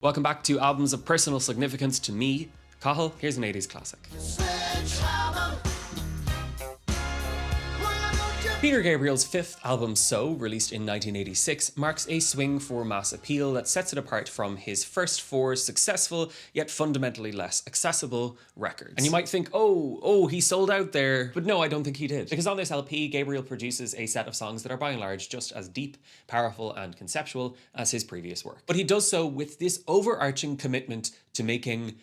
Welcome back to Albums of Personal Significance to me, Cathal. Here's an 80s classic. Peter Gabriel's fifth album, So, released in 1986, marks a swing for mass appeal that sets it apart from his first four successful, yet fundamentally less accessible records. And you might think, oh, he sold out there. But no, I don't think he did. Because on this LP, Gabriel produces a set of songs that are by and large just as deep, powerful, and conceptual as his previous work. But he does so with this overarching commitment to making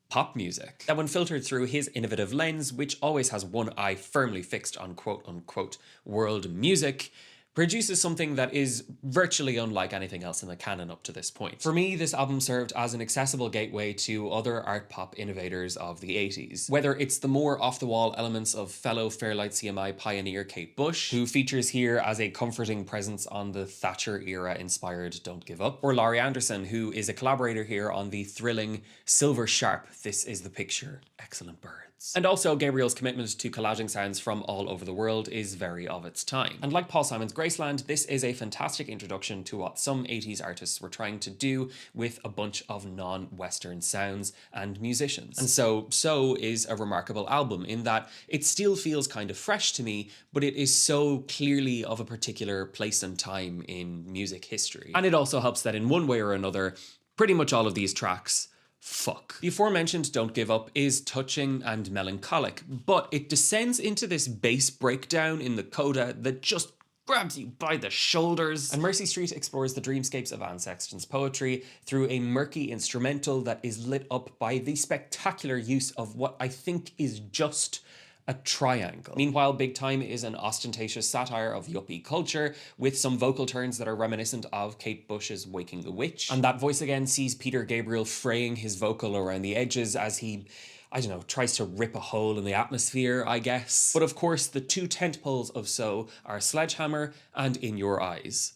pop music that, when filtered through his innovative lens, which always has one eye firmly fixed on quote-unquote world music, produces something that is virtually unlike anything else in the canon up to this point. For me, this album served as an accessible gateway to other art pop innovators of the 80s. Whether it's the more off-the-wall elements of fellow Fairlight CMI pioneer Kate Bush, who features here as a comforting presence on the Thatcher-era-inspired Don't Give Up, or Laurie Anderson, who is a collaborator here on the thrilling Silver Sharp This Is the Picture, Excellent Birds. And also, Gabriel's commitment to collaging sounds from all over the world is very of its time. And like Paul Simon's Graceland, this is a fantastic introduction to what some 80s artists were trying to do with a bunch of non-Western sounds and musicians. And So is a remarkable album in that it still feels kind of fresh to me, but it is so clearly of a particular place and time in music history. And it also helps that in one way or another, pretty much all of these tracks fuck. The aforementioned Don't Give Up is touching and melancholic, but it descends into this bass breakdown in the coda that just grabs you by the shoulders. And Mercy Street explores the dreamscapes of Anne Sexton's poetry through a murky instrumental that is lit up by the spectacular use of what I think is just a triangle. Meanwhile, Big Time is an ostentatious satire of yuppie culture with some vocal turns that are reminiscent of Kate Bush's Waking the Witch. And that voice again sees Peter Gabriel fraying his vocal around the edges as he, I don't know, tries to rip a hole in the atmosphere, I guess. But of course, the two tentpoles of So are Sledgehammer and In Your Eyes.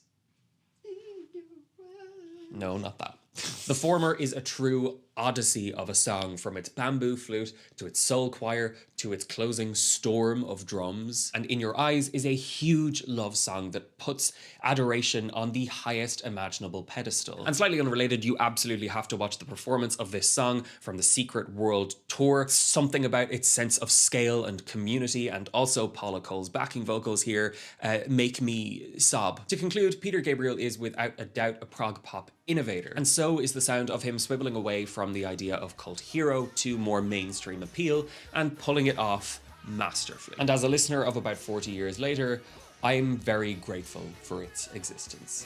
No, not that. The former is a true odyssey of a song, from its bamboo flute to its soul choir to its closing storm of drums. And In Your Eyes is a huge love song that puts adoration on the highest imaginable pedestal. And slightly unrelated, you absolutely have to watch the performance of this song from the Secret World Tour. Something about its sense of scale and community, and also Paula Cole's backing vocals here, make me sob. To conclude, Peter Gabriel is without a doubt a prog pop innovator, and so is the sound of him swiveling away from the idea of cult hero to more mainstream appeal and pulling it off masterfully. And as a listener of about 40 years later, I'm very grateful for its existence.